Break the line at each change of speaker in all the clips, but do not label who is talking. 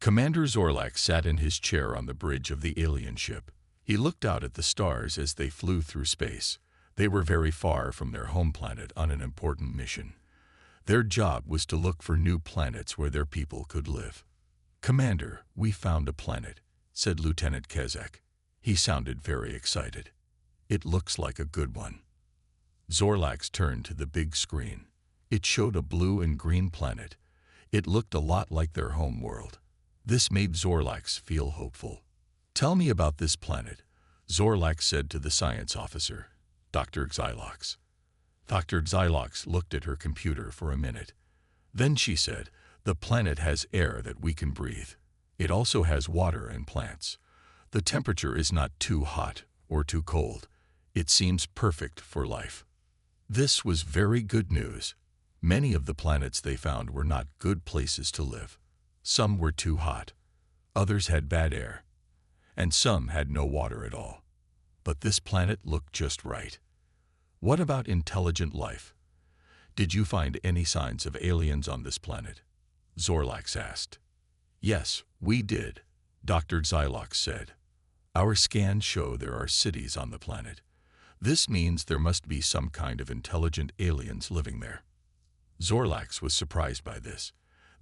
Commander Zorlak sat in his chair on the bridge of the alien ship. He looked out at the stars as they flew through space. They were very far from their home planet on an important mission. Their job was to look for new planets where their people could live. "Commander, we found a planet," said Lieutenant Kazak. He sounded very excited. "It looks like a good one." Zorlax turned to the big screen. It showed a blue and green planet. It looked a lot like their home world. This made Zorlax feel hopeful. "Tell me about this planet," Zorlax said to the science officer, Dr. Xylox. Dr. Xylox looked at her computer for a minute. Then she said, "The planet has air that we can breathe. It also has water and plants. The temperature is not too hot or too cold. It seems perfect for life." This was very good news. Many of the planets they found were not good places to live. Some were too hot. Others had bad air. And some had no water at all. But this planet looked just right. "What about intelligent life? Did you find any signs of aliens on this planet?" Zorlax asked. "Yes, we did," Dr. Xylox said. "Our scans show there are cities on the planet. This means there must be some kind of intelligent aliens living there." Zorlax was surprised by this.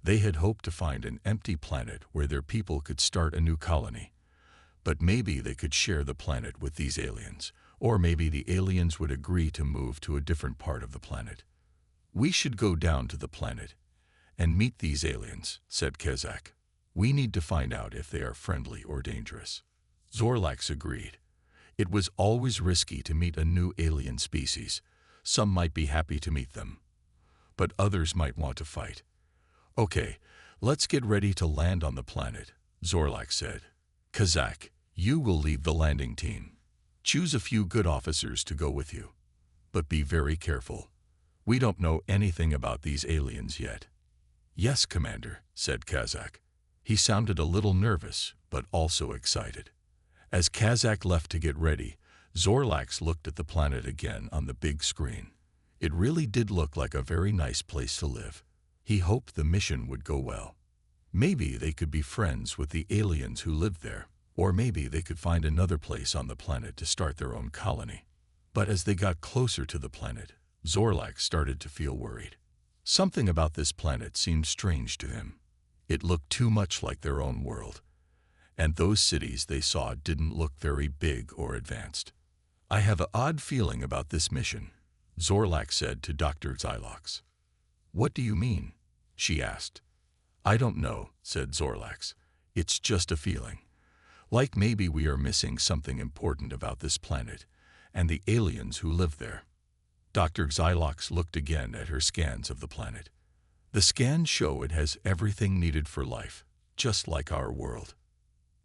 They had hoped to find an empty planet where their people could start a new colony. But maybe they could share the planet with these aliens, or maybe the aliens would agree to move to a different part of the planet. "We should go down to the planet and meet these aliens," said Kazak. "We need to find out if they are friendly or dangerous." Zorlax agreed. It was always risky to meet a new alien species. Some might be happy to meet them, but others might want to fight. "Okay, let's get ready to land on the planet," Zorlax said. "Kazak, you will lead the landing team. Choose a few good officers to go with you. But be very careful. We don't know anything about these aliens yet." "Yes, Commander," said Kazak. He sounded a little nervous, but also excited. As Kazak left to get ready, Zorlax looked at the planet again on the big screen. It really did look like a very nice place to live. He hoped the mission would go well. Maybe they could be friends with the aliens who lived there, or maybe they could find another place on the planet to start their own colony. But as they got closer to the planet, Zorlax started to feel worried. Something about this planet seemed strange to him. It looked too much like their own world. And those cities they saw didn't look very big or advanced. "I have an odd feeling about this mission," Zorlax said to Dr. Xylox. "What do you mean?" she asked. "I don't know," said Zorlax. "It's just a feeling. Like maybe we are missing something important about this planet and the aliens who live there." Dr. Xylox looked again at her scans of the planet. "The scans show it has everything needed for life, just like our world.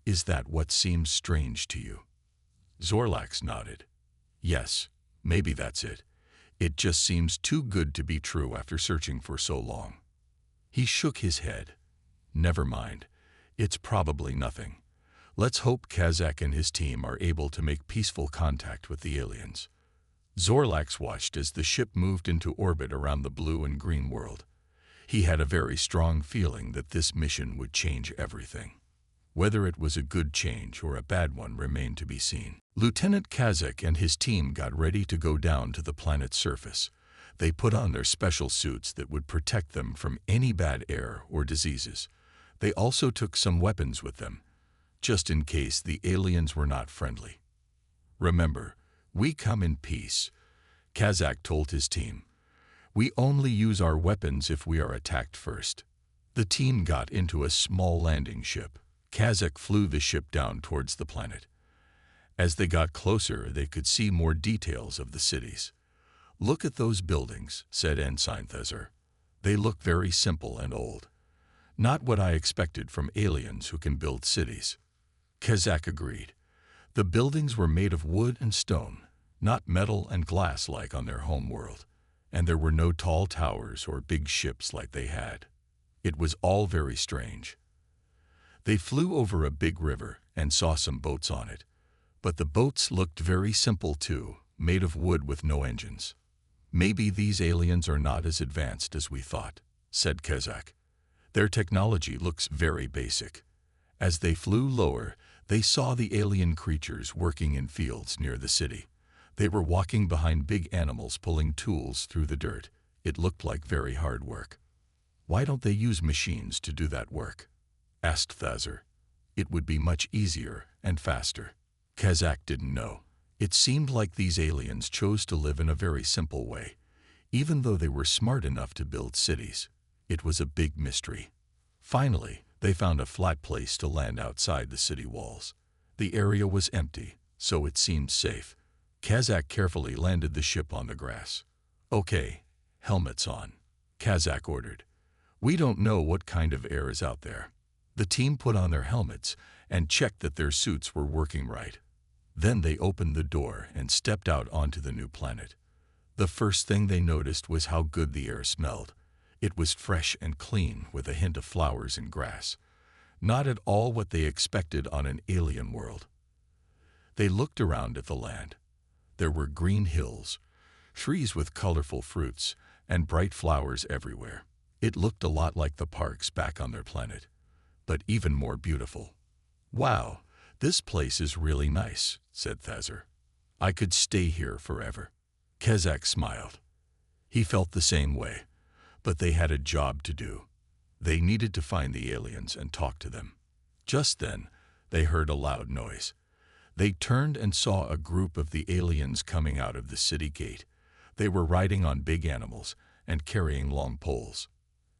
Is that what seems strange to you?" Zorlax nodded. "Yes, maybe that's it. It just seems too good to be true after searching for so long." He shook his head. "Never mind. It's probably nothing. Let's hope Kazak and his team are able to make peaceful contact with the aliens." Zorlax watched as the ship moved into orbit around the blue and green world. He had a very strong feeling that this mission would change everything. Whether it was a good change or a bad one remained to be seen. Lieutenant Kazak and his team got ready to go down to the planet's surface. They put on their special suits that would protect them from any bad air or diseases. They also took some weapons with them, just in case the aliens were not friendly. "Remember, we come in peace," Kazak told his team. "We only use our weapons if we are attacked first." The team got into a small landing ship. Kazak flew the ship down towards the planet. As they got closer, they could see more details of the cities. "Look at those buildings," said Ensign Thezzer. "They look very simple and old. Not what I expected from aliens who can build cities." Kazak agreed. The buildings were made of wood and stone, not metal and glass like on their home world, and there were no tall towers or big ships like they had. It was all very strange. They flew over a big river and saw some boats on it, but the boats looked very simple too, made of wood with no engines. "Maybe these aliens are not as advanced as we thought," said Kazak. "Their technology looks very basic. As they flew lower, they saw the alien creatures working in fields near the city. They were walking behind big animals pulling tools through the dirt. It looked like very hard work. "Why don't they use machines to do that work?" asked Thazar. "It would be much easier and faster." Kazak didn't know. It seemed like these aliens chose to live in a very simple way, even though they were smart enough to build cities. It was a big mystery. Finally, they found a flat place to land outside the city walls. The area was empty, so it seemed safe. Kazak carefully landed the ship on the grass. "Okay, helmets on," Kazak ordered. "We don't know what kind of air is out there." The team put on their helmets and checked that their suits were working right. Then they opened the door and stepped out onto the new planet. The first thing they noticed was how good the air smelled. It was fresh and clean with a hint of flowers and grass. Not at all what they expected on an alien world. They looked around at the land. There were green hills, trees with colorful fruits, and bright flowers everywhere. It looked a lot like the parks back on their planet, but even more beautiful. "Wow, this place is really nice," said Thazar. "I could stay here forever." Kazak smiled. He felt the same way, but they had a job to do. They needed to find the aliens and talk to them. Just then, they heard a loud noise. They turned and saw a group of the aliens coming out of the city gate. They were riding on big animals and carrying long poles.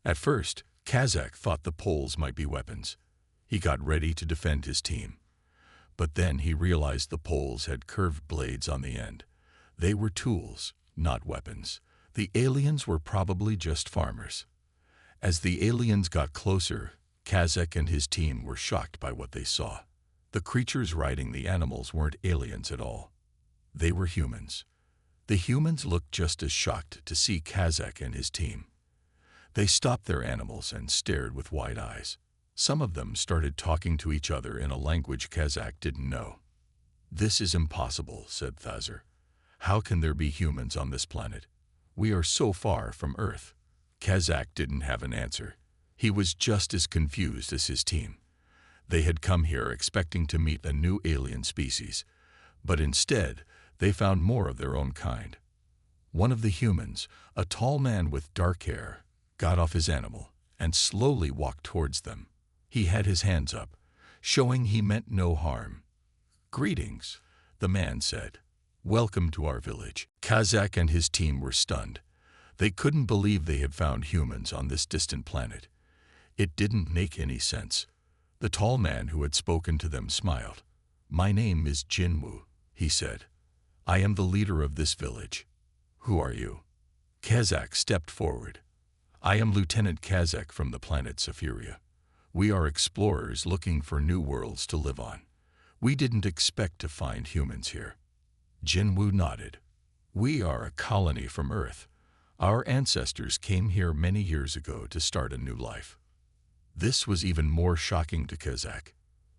At first, Kazak thought the poles might be weapons. He got ready to defend his team. But then he realized the poles had curved blades on the end. They were tools, not weapons. The aliens were probably just farmers. As the aliens got closer, Kazak and his team were shocked by what they saw. The creatures riding the animals weren't aliens at all. They were humans. The humans looked just as shocked to see Kazak and his team. They stopped their animals and stared with wide eyes. Some of them started talking to each other in a language Kazak didn't know. "This is impossible," said Thazar. "How can there be humans on this planet? We are so far from Earth." Kazak didn't have an answer. He was just as confused as his team. They had come here expecting to meet a new alien species, but instead, they found more of their own kind. One of the humans, a tall man with dark hair, got off his animal and slowly walked towards them. He had his hands up, showing he meant no harm. "Greetings," the man said. "Welcome to our village." Kazak and his team were stunned. They couldn't believe they had found humans on this distant planet. It didn't make any sense. The tall man who had spoken to them smiled. "My name is Jinwoo," he said. "I am the leader of this village." "Who are you?" Kazak stepped forward. "I am Lieutenant Kazak from the planet Sephiria. We are explorers looking for new worlds to live on. We didn't expect to find humans here." Jinwoo nodded. "We are a colony from Earth. Our ancestors came here many years ago to start a new life." This was even more shocking to Kazak.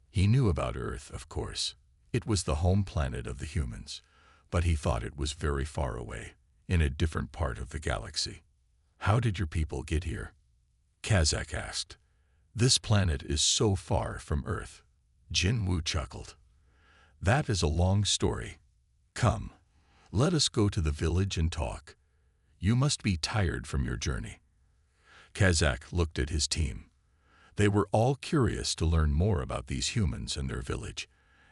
He knew about Earth, of course. It was the home planet of the humans, but he thought it was very far away, in a different part of the galaxy. "How did your people get here?" Kazak asked. "This planet is so far from Earth." Jinwoo chuckled. "That is a long story. Come, let us go to the village and talk. You must be tired from your journey." Kazak looked at his team. They were all curious to learn more about these humans and their village,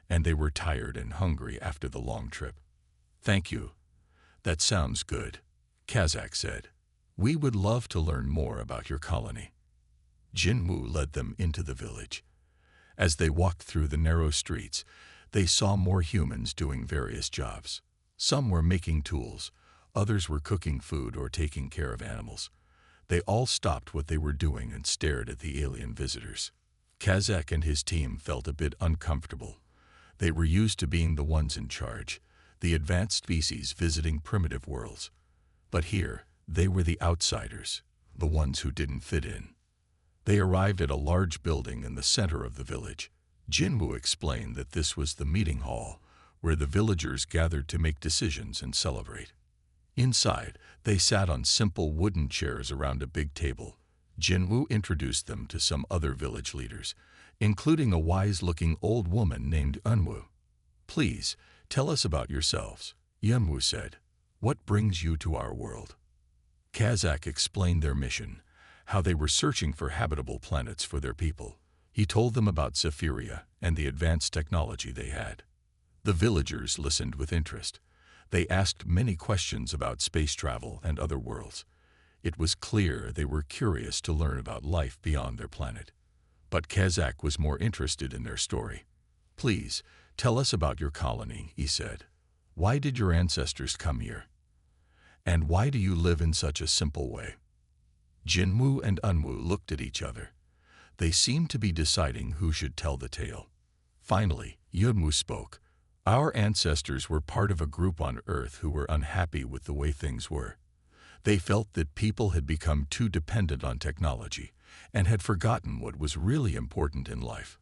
and they were tired and hungry after the long trip. "Thank you. That sounds good," Kazak said. "We would love to learn more about your colony." Jinwoo led them into the village. As they walked through the narrow streets, they saw more humans doing various jobs. Some were making tools, others were cooking food or taking care of animals. They all stopped what they were doing and stared at the alien visitors. Kazak and his team felt a bit uncomfortable. They were used to being the ones in charge, the advanced species visiting primitive worlds. But here, they were the outsiders, the ones who didn't fit in. They arrived at a large building in the center of the village. Jinwoo explained that this was the meeting hall, where the villagers gathered to make decisions and celebrate. Inside, they sat on simple wooden chairs around a big table. Jinwoo introduced them to some other village leaders. including a wise-looking old woman named Unwu. "Please, tell us about yourselves," Unwu said. "What brings you to our world?" Kazakh explained their mission, how they were searching for habitable planets for their people. He told them about Zephyria and the advanced technology they had. The villagers listened with interest. They asked many questions about space travel and other worlds. It was clear they were curious to learn about life beyond their planet. But Kazakh was more interested in their story. "Please, tell us about your colony," he said. "Why did your ancestors come here? And why do you live in such a simple way?" Jinwu and Unwu looked at each other. They seemed to be deciding who should tell the tale. Finally, Yunwu spoke. "Our ancestors were part of a group on Earth who were unhappy with the way things were. They felt that people had become too dependent on technology and had forgotten what was really important in life.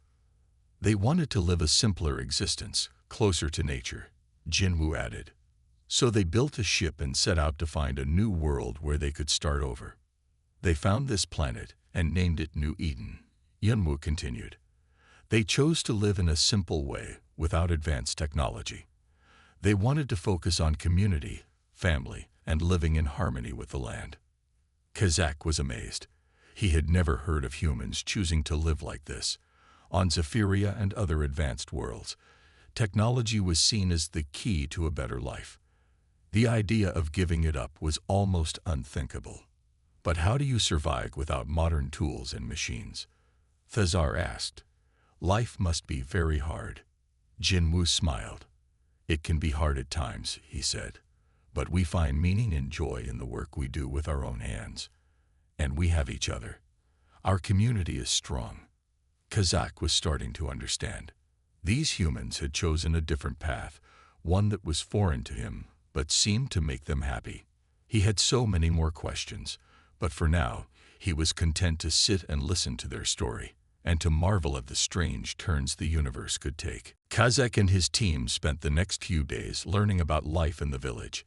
They wanted to live a simpler existence, closer to nature," Jinwu added. "So they built a ship and set out to find a new world where they could start over. They found this planet and named it New Eden," Yunwu continued. "They chose to live in a simple way, without advanced technology. They wanted to focus on community, family, and living in harmony with the land." Kazakh was amazed. He had never heard of humans choosing to live like this. On Zephyria and other advanced worlds, technology was seen as the key to a better life. The idea of giving it up was almost unthinkable. "But how do you survive without modern tools and machines?" Thazar asked. "Life must be very hard." Jinwu smiled. "It can be hard at times," he said, "but we find meaning and joy in the work we do with our own hands. And we have each other. Our community is strong." Kazakh was starting to understand. These humans had chosen a different path, one that was foreign to him, but seemed to make them happy. He had so many more questions, but for now, he was content to sit and listen to their story, and to marvel at the strange turns the universe could take. Kazakh and his team spent the next few days learning about life in the village.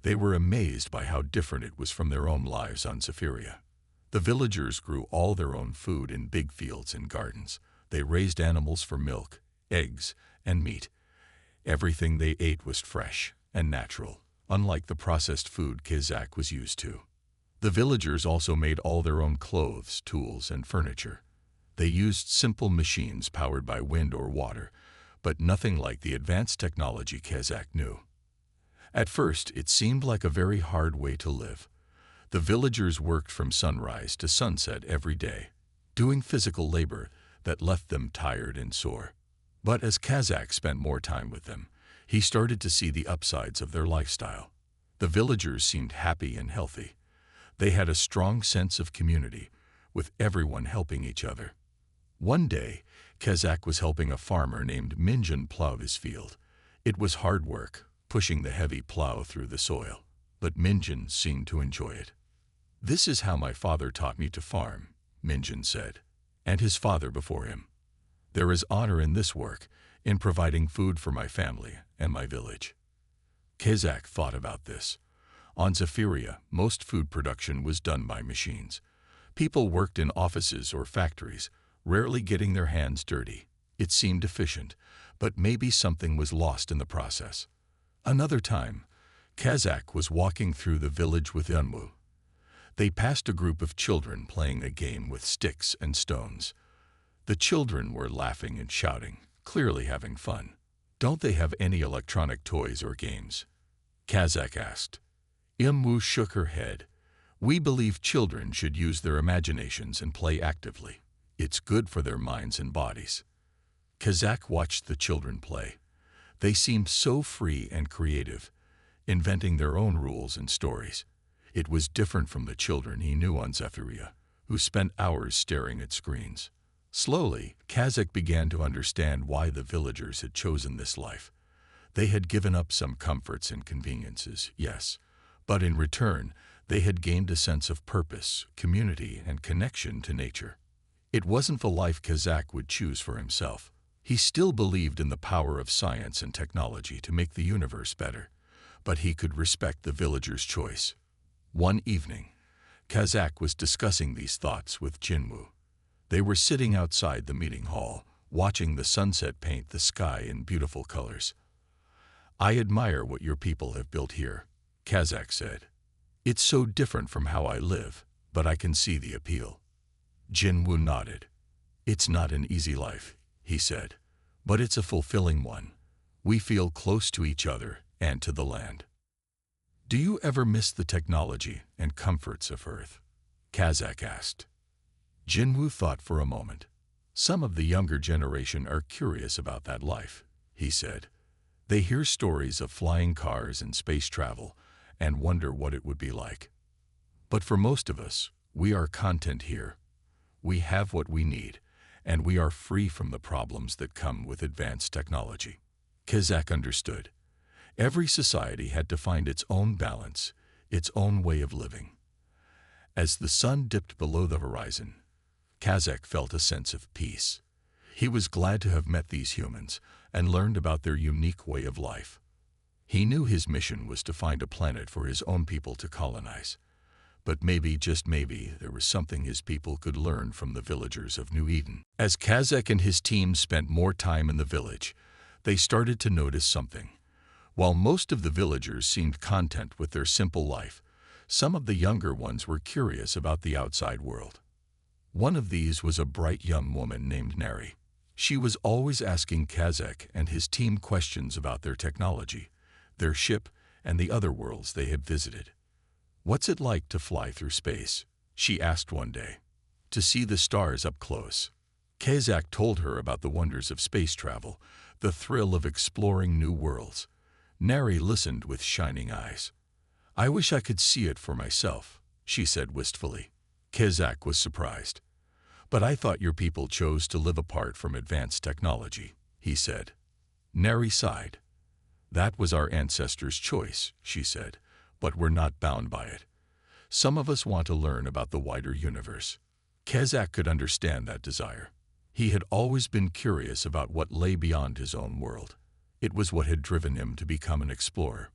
They were amazed by how different it was from their own lives on Zephyria. The villagers grew all their own food in big fields and gardens. They raised animals for milk, eggs, and meat. Everything they ate was fresh and natural, unlike the processed food Kazakh was used to. The villagers also made all their own clothes, tools, and furniture. They used simple machines powered by wind or water, but nothing like the advanced technology Kazakh knew. At first, it seemed like a very hard way to live. The villagers worked from sunrise to sunset every day, doing physical labor that left them tired and sore. But as Kazakh spent more time with them, he started to see the upsides of their lifestyle. The villagers seemed happy and healthy. They had a strong sense of community, with everyone helping each other. One day, Kazakh was helping a farmer named Minjin plow his field. It was hard work, pushing the heavy plow through the soil, but Minjin seemed to enjoy it. "This is how my father taught me to farm," Minjin said, "and his father before him. There is honor in this work, in providing food for my family and my village." Kazakh thought about this. On Zephyria, most food production was done by machines. People worked in offices or factories, rarely getting their hands dirty. It seemed efficient, but maybe something was lost in the process. Another time, Kazakh was walking through the village with Unwu. They passed a group of children playing a game with sticks and stones. The children were laughing and shouting, clearly having fun. "Don't they have any electronic toys or games?" Kazakh asked. Unwu shook her head. "We believe children should use their imaginations and play actively. It's good for their minds and bodies." Kazakh watched the children play. They seemed so free and creative, inventing their own rules and stories. It was different from the children he knew on Zephyria, who spent hours staring at screens. Slowly, Kazakh began to understand why the villagers had chosen this life. They had given up some comforts and conveniences, yes, but in return, they had gained a sense of purpose, community, and connection to nature. It wasn't the life Kazakh would choose for himself. He still believed in the power of science and technology to make the universe better, but he could respect the villagers' choice. One evening, Kazakh was discussing these thoughts with Jinwu. They were sitting outside the meeting hall, watching the sunset paint the sky in beautiful colors. "I admire what your people have built here," Kazakh said. "It's so different from how I live, but I can see the appeal." Jinwoo nodded. "It's not an easy life," he said, "but it's a fulfilling one. We feel close to each other and to the land." "Do you ever miss the technology and comforts of Earth?" Kazakh asked. Jinwoo thought for a moment. "Some of the younger generation are curious about that life," he said. "They hear stories of flying cars and space travel and wonder what it would be like. But for most of us, we are content here. We have what we need, and we are free from the problems that come with advanced technology." Kazakh understood. Every society had to find its own balance, its own way of living. As the sun dipped below the horizon, Kazakh felt a sense of peace. He was glad to have met these humans and learned about their unique way of life. He knew his mission was to find a planet for his own people to colonize. But maybe, just maybe, there was something his people could learn from the villagers of New Eden. As Kazakh and his team spent more time in the village, they started to notice something. While most of the villagers seemed content with their simple life, some of the younger ones were curious about the outside world. One of these was a bright young woman named Neri. She was always asking Kazakh and his team questions about their technology, their ship, and the other worlds they had visited. "What's it like to fly through space?" she asked one day. "To see the stars up close." Kazakh told her about the wonders of space travel, the thrill of exploring new worlds. Neri listened with shining eyes. "I wish I could see it for myself," she said wistfully. Kazakh was surprised. "But I thought your people chose to live apart from advanced technology," he said. Neri sighed. "That was our ancestors' choice," she said, "but we're not bound by it. Some of us want to learn about the wider universe." Kazakh could understand that desire. He had always been curious about what lay beyond his own world. It was what had driven him to become an explorer.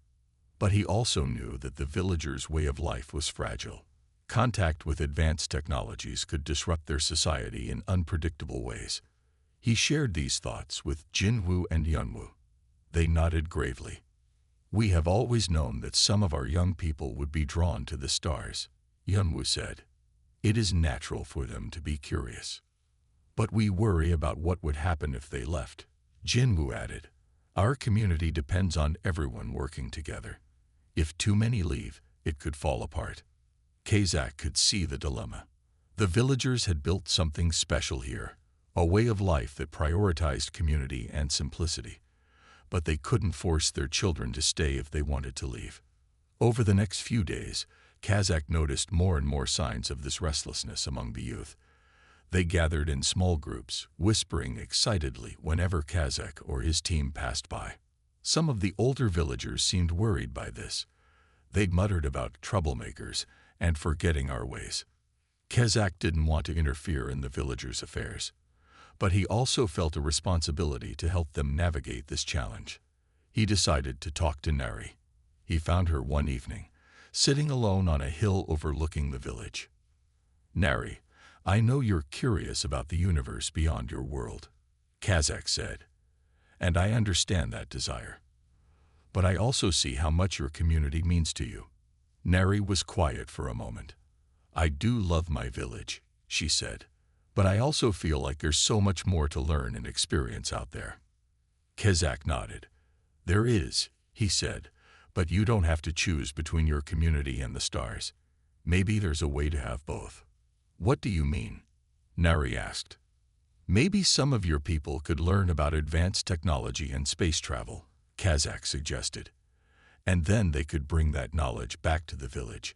But he also knew that the villagers' way of life was fragile. Contact with advanced technologies could disrupt their society in unpredictable ways. He shared these thoughts with Jinwoo and Yeonwoo. They nodded gravely. "We have always known that some of our young people would be drawn to the stars," Yeonwoo said. "It is natural for them to be curious. But we worry about what would happen if they left," Jinwoo added. "Our community depends on everyone working together. If too many leave, it could fall apart." Kazakh could see the dilemma. The villagers had built something special here, a way of life that prioritized community and simplicity. But they couldn't force their children to stay if they wanted to leave. Over the next few days, Kazakh noticed more and more signs of this restlessness among the youth. They gathered in small groups, whispering excitedly whenever Kazakh or his team passed by. Some of the older villagers seemed worried by this. They muttered about troublemakers and forgetting our ways. Kazakh didn't want to interfere in the villagers' affairs, but he also felt a responsibility to help them navigate this challenge. He decided to talk to Neri. He found her one evening, sitting alone on a hill overlooking the village. "Neri, I know you're curious about the universe beyond your world," Kazakh said, "and I understand that desire. But I also see how much your community means to you." Neri was quiet for a moment. "I do love my village," she said, "but I also feel like there's so much more to learn and experience out there." Kazakh nodded. "There is," he said, "but you don't have to choose between your community and the stars. Maybe there's a way to have both." "What do you mean?" Neri asked. "Maybe some of your people could learn about advanced technology and space travel," Kazakh suggested. "And then they could bring that knowledge back to the village,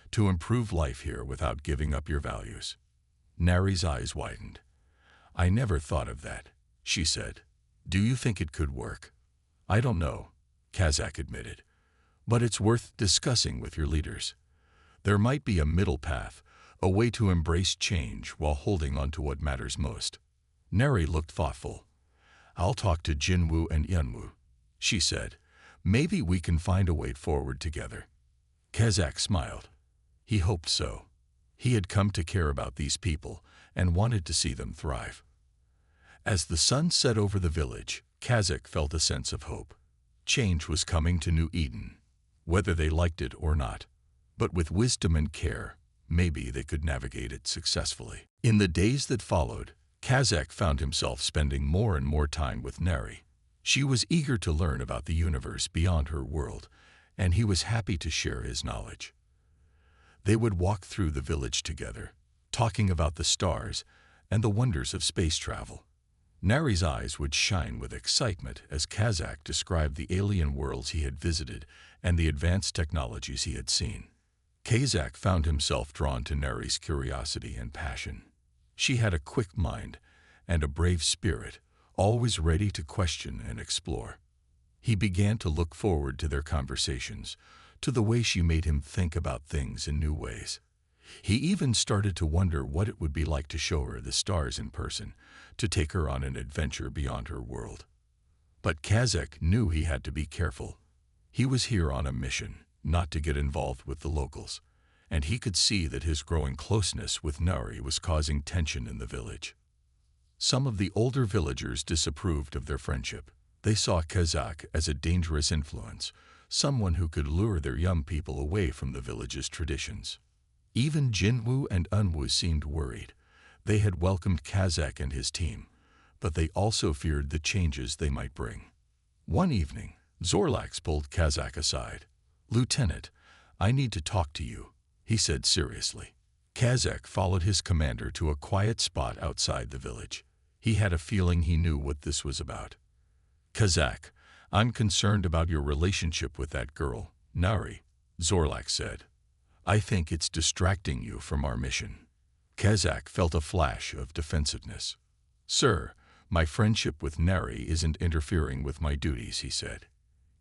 to improve life here without giving up your values." Neri's eyes widened. "I never thought of that," she said. "Do you think it could work?" "I don't know," Kazakh admitted, "but it's worth discussing with your leaders. There might be a middle path, a way to embrace change while holding on to what matters most." Neri looked thoughtful. "I'll talk to Jinwoo and Yeonwoo," she said. "Maybe we can find a way forward together." Kazakh smiled. He hoped so. He had come to care about these people, and wanted to see them thrive. As the sun set over the village, Kazakh felt a sense of hope. Change was coming to New Eden, whether they liked it or not. But with wisdom and care, maybe they could navigate it successfully. In the days that followed, Kazakh found himself spending more and more time with Neri. She was eager to learn about the universe beyond her world, and he was happy to share his knowledge. They would walk through the village together, talking about the stars and the wonders of space travel. Neri's eyes would shine with excitement as Kazakh described the alien worlds he had visited and the advanced technologies he had seen. Kazakh found himself drawn to Neri's curiosity and passion. She had a quick mind and a brave spirit, always ready to question and explore. He began to look forward to their conversations, to the way she made him think about things in new ways. He even started to wonder what it would be like to show her the stars in person, to take her on an adventure beyond her world. But Kazakh knew he had to be careful. He was here on a mission, not to get involved with the locals, and he could see that his growing closeness with Neri was causing tension in the village. Some of the older villagers disapproved of their friendship. They saw Kazakh as a dangerous influence, someone who could lure their young people away from the village's traditions. Even Jinwu and Unwu seemed worried. They had welcomed Kazakh and his team, but they also feared the changes they might bring. One evening, Zorlax pulled Kazakh aside. "Lieutenant, I need to talk to you," he said seriously. Kazakh followed his commander to a quiet spot outside the village. He had a feeling he knew what this was about. "Kazakh, I'm concerned about your relationship with that girl, Nari," Zorlax said. "I think it's distracting you from our mission." Kazakh felt a flash of defensiveness. "Sir, my friendship with Nari isn't interfering with my duties," he said.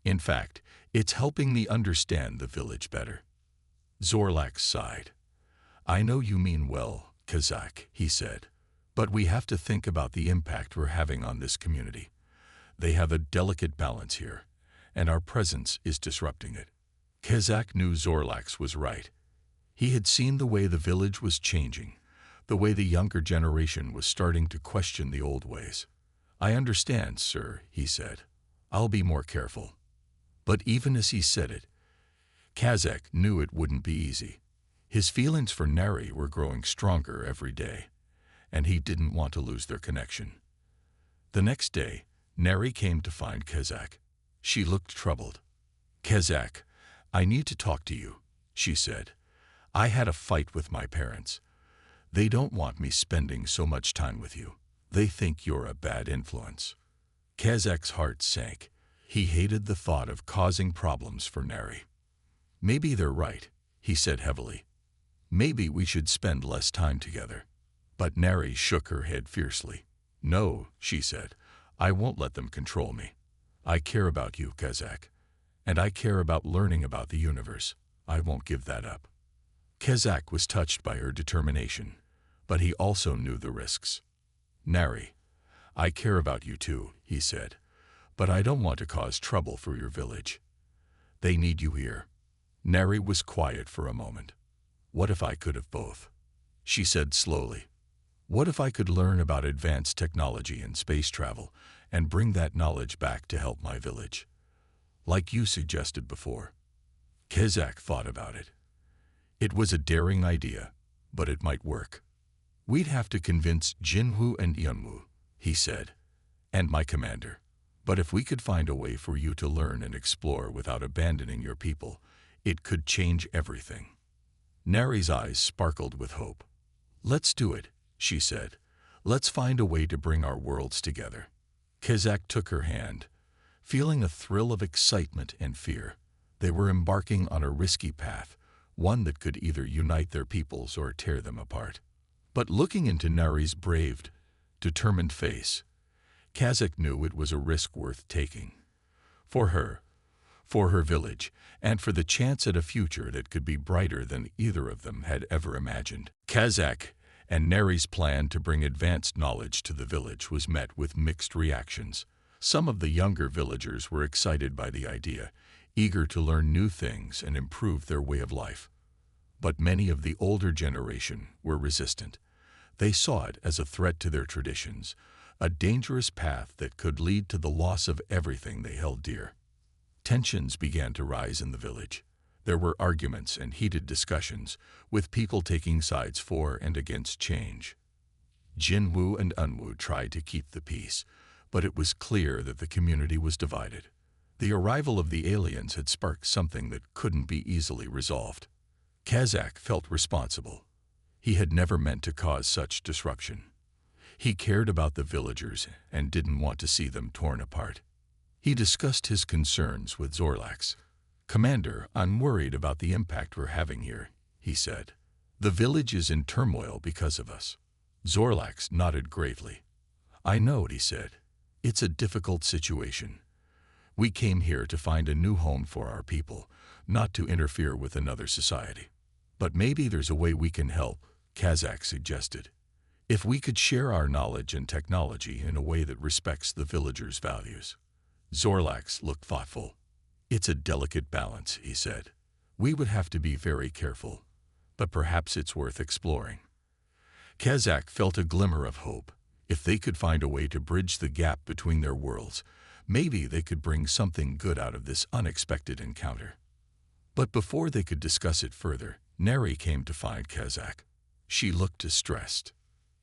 "In fact, it's helping me understand the village better." Zorlax sighed. "I know you mean well, Kazakh," he said, "but we have to think about the impact we're having on this community. They have a delicate balance here, and our presence is disrupting it." Kazakh knew Zorlax was right. He had seen the way the village was changing, the way the younger generation was starting to question the old ways. "I understand, sir," he said. "I'll be more careful." But even as he said it, Kazakh knew it wouldn't be easy. His feelings for Neri were growing stronger every day, and he didn't want to lose their connection. The next day, Neri came to find Kazakh. She looked troubled. "Kazakh, I need to talk to you," she said. "I had a fight with my parents. They don't want me spending so much time with you. They think you're a bad influence." Kazakh's heart sank. He hated the thought of causing problems for Neri. "Maybe they're right," he said heavily. "Maybe we should spend less time together." But Neri shook her head fiercely. "No," she said, "I won't let them control me. I care about you, Kazakh, and I care about learning about the universe. I won't give that up." Kazakh was touched by her determination, but he also knew the risks. "Neri, I care about you too," he said, "but I don't want to cause trouble for your village. They need you here." Neri was quiet for a moment. "What if I could have both?" she said slowly. "What if I could learn about advanced technology and space travel and bring that knowledge back to help my village? Like you suggested before." Kazakh thought about it. It was a daring idea, but it might work. "We'd have to convince Jinwu and Yunwu," he said, "and my commander. But if we could find a way for you to learn and explore without abandoning your people, it could change everything." Neri's eyes sparkled with hope. "Let's do it," she said. "Let's find a way to bring our worlds together." Kazakh took her hand, feeling a thrill of excitement and fear. They were embarking on a risky path, one that could either unite their peoples or tear them apart. But looking into Neri's brave, determined face, Kazakh knew it was a risk worth taking. For her village, and for the chance at a future that could be brighter than either of them had ever imagined. Kazakh and Neri's plan to bring advanced knowledge to the village was met with mixed reactions. Some of the younger villagers were excited by the idea, eager to learn new things and improve their way of life. But many of the older generation were resistant. They saw it as a threat to their traditions, a dangerous path that could lead to the loss of everything they held dear. Tensions began to rise in the village. There were arguments and heated discussions, with people taking sides for and against change. Jinwoo and Unwoo tried to keep the peace, but it was clear that the community was divided. The arrival of the aliens had sparked something that couldn't be easily resolved. Kazakh felt responsible. He had never meant to cause such disruption. He cared about the villagers and didn't want to see them torn apart. He discussed his concerns with Zorlax. "Commander, I'm worried about the impact we're having here," he said. "The village is in turmoil because of us." Zorlax nodded gravely. "I know," he said. "It's a difficult situation. We came here to find a new home for our people, not to interfere with another society. But maybe there's a way we can help," Kazakh suggested. "If we could share our knowledge and technology in a way that respects the villagers' values." Zorlax looked thoughtful. "It's a delicate balance," he said. "We would have to be very careful, but perhaps it's worth exploring." Kazakh felt a glimmer of hope. If they could find a way to bridge the gap between their worlds, maybe they could bring something good out of this unexpected encounter. But before they could discuss it further, Neri came to find Kazakh. She looked distressed.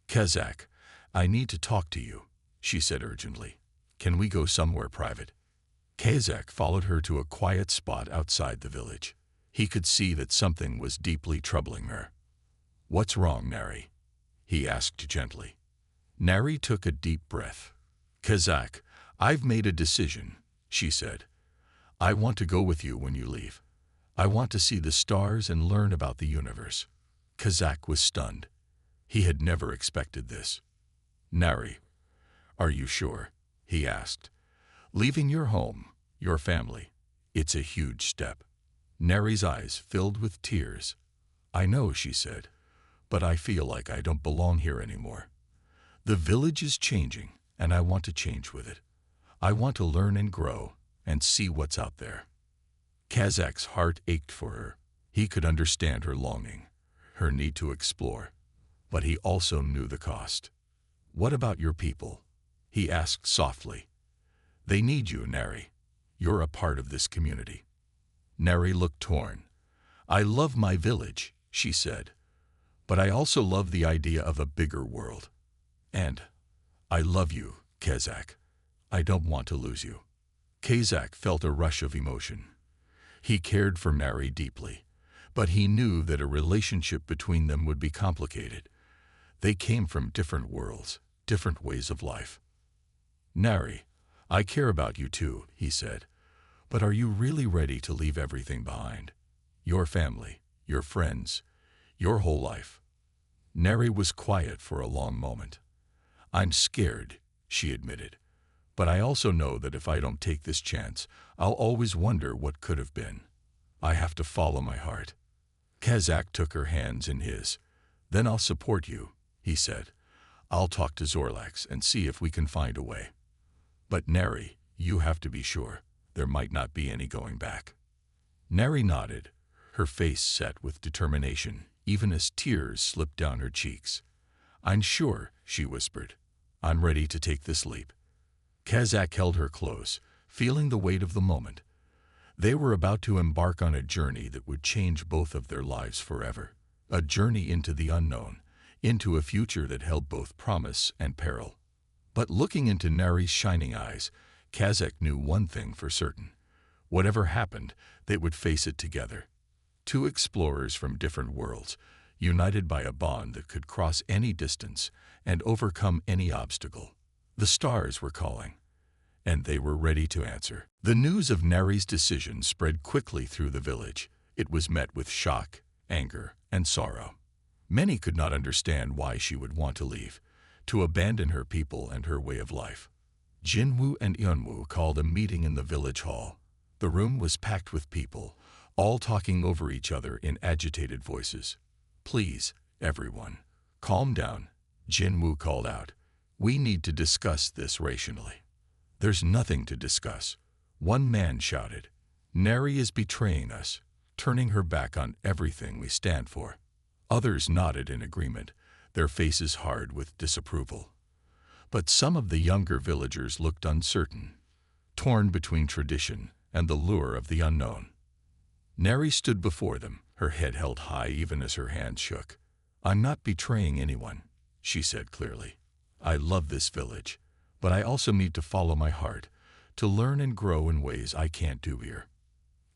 "Kazakh, I need to talk to you," she said urgently. "Can we go somewhere private?" Kazakh followed her to a quiet spot outside the village. He could see that something was deeply troubling her. "What's wrong, Neri?" he asked gently. Neri took a deep breath. "Kazakh, I've made a decision," she said. "I want to go with you when you leave. I want to see the stars and learn about the universe." Kazakh was stunned. He had never expected this. "Neri, are you sure?" he asked. "Leaving your home, your family, it's a huge step." Neri's eyes filled with tears. "I know," she said, "but I feel like I don't belong here anymore. The village is changing, and I want to change with it. I want to learn and grow and see what's out there." Kazakh's heart ached for her. He could understand her longing, her need to explore, but he also knew the cost. "What about your people?" he asked softly. "They need you, Neri. You're a part of this community." Neri looked torn. "I love my village," she said, "but I also love the idea of a bigger world. And I love you, Kazakh. I don't want to lose you." Kazakh felt a rush of emotion. He cared for Neri deeply, but he knew that a relationship between them would be complicated. They came from different worlds, different ways of life. "Neri, I care about you too," he said, "but are you really ready to leave everything behind? Your family, your friends, your whole life?" Neri was quiet for a long moment. "I'm scared," she admitted, "but I also know that if I don't take this chance, I'll always wonder what could have been. I have to follow my heart." Kazakh took her hands in his. "Then I'll support you," he said. "I'll talk to Zorlax and see if we can find a way. But Neri, you have to be sure. There might not be any going back." Neri nodded, her face set with determination, even as tears slipped down her cheeks. "I'm sure," she whispered. "I'm ready to take this leap." Kazakh held her close, feeling the weight of the moment. They were about to embark on a journey that would change both of their lives forever. A journey into the unknown, into a future that held both promise and peril. But looking into Neri's shining eyes, Kazakh knew one thing for certain. Whatever happened, they would face it together. Two explorers from different worlds, united by a bond that could cross any distance and overcome any obstacle. The stars were calling, and they were ready to answer. The news of Neri's decision spread quickly through the village. It was met with shock, anger, and sorrow. Many could not understand why she would want to leave, to abandon her people and her way of life. Jinwoo and Yeonwoo called a meeting in the village hall. The room was packed with people, all talking over each other in agitated voices. "Please, everyone, calm down," Jinwoo called out. "We need to discuss this rationally." "There's nothing to discuss," one man shouted. "Neri is betraying us, turning her back on everything we stand for." Others nodded in agreement. their faces hard with disapproval. But some of the younger villagers looked uncertain, torn between tradition and the lure of the unknown. Neri stood before them, her head held high even as her hands shook. "I'm not betraying anyone," she said clearly. "I love this village, but I also need to follow my heart, to learn and grow in ways I can't do here."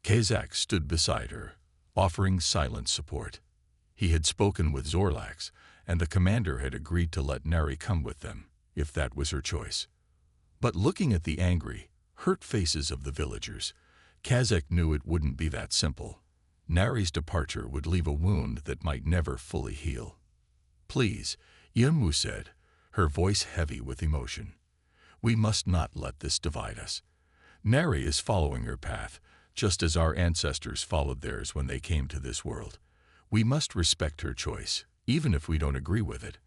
Kazak stood beside her, offering silent support. He had spoken with Zorlax, and the commander had agreed to let Neri come with them, if that was her choice. But looking at the angry, hurt faces of the villagers, Kazak knew it wouldn't be that simple. Neri's departure would leave a wound that might never fully heal. "Please," Yunmu said, her voice heavy with emotion. "We must not let this divide us. Neri is following her path, just as our ancestors followed theirs when they came to this world. We must respect her choice, even if we don't agree with it."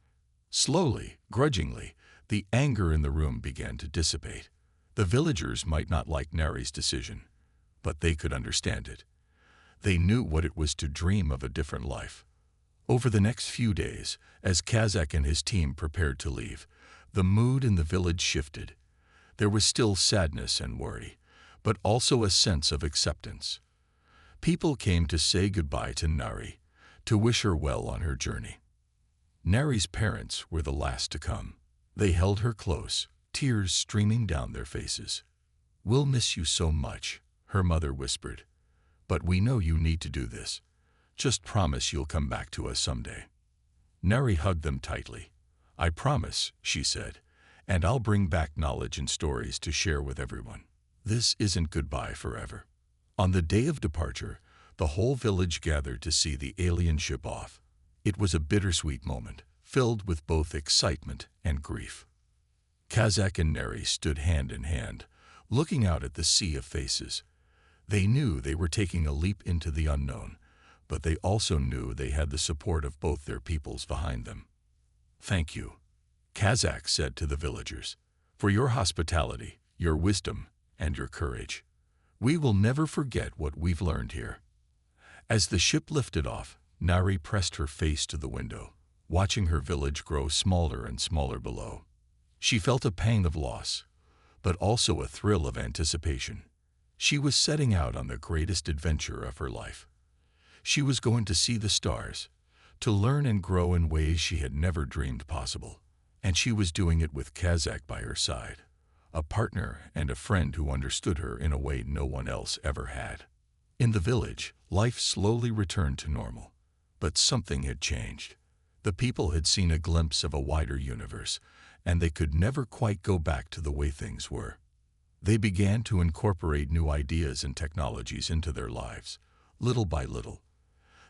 Slowly, grudgingly, the anger in the room began to dissipate. The villagers might not like Neri's decision, but they could understand it. They knew what it was to dream of a different life. Over the next few days, as Kazak and his team prepared to leave, the mood in the village shifted. There was still sadness and worry, but also a sense of acceptance. People came to say goodbye to Neri, to wish her well on her journey. Neri's parents were the last to come. They held her close, tears streaming down their faces. "We'll miss you so much," her mother whispered. "But we know you need to do this. Just promise you'll come back to us someday." Neri hugged them tightly. "I promise," she said, "and I'll bring back knowledge and stories to share with everyone. This isn't goodbye forever." On the day of departure, the whole village gathered to see the alien ship off. It was a bittersweet moment, filled with both excitement and grief. Kazak and Neri stood hand in hand, looking out at the sea of faces. They knew they were taking a leap into the unknown, but they also knew they had the support of both their peoples behind them. "Thank you," Kazak said to the villagers, "for your hospitality, your wisdom, and your courage. We will never forget what we've learned here." As the ship lifted off, Neri pressed her face to the window, watching her village grow smaller and smaller below. She felt a pang of loss, but also a thrill of anticipation. She was setting out on the greatest adventure of her life. She was going to see the stars, to learn and grow in ways she had never dreamed possible. And she was doing it with Kazak by her side, a partner and a friend who understood her in a way no one else ever had. In the village, life slowly returned to normal, but something had changed. The people had seen a glimpse of a wider universe, and they could never quite go back to the way things were. They began to incorporate new ideas and technologies into their lives, little by little.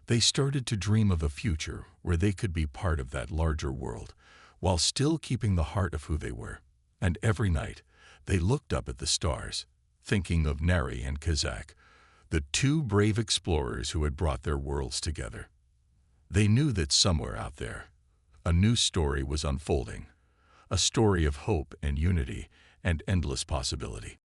They started to dream of a future where they could be part of that larger world, while still keeping the heart of who they were. And every night, they looked up at the stars, thinking of Neri and Kazak, the two brave explorers who had brought their worlds together. They knew that somewhere out there, a new story was unfolding, a story of hope and unity and endless possibility.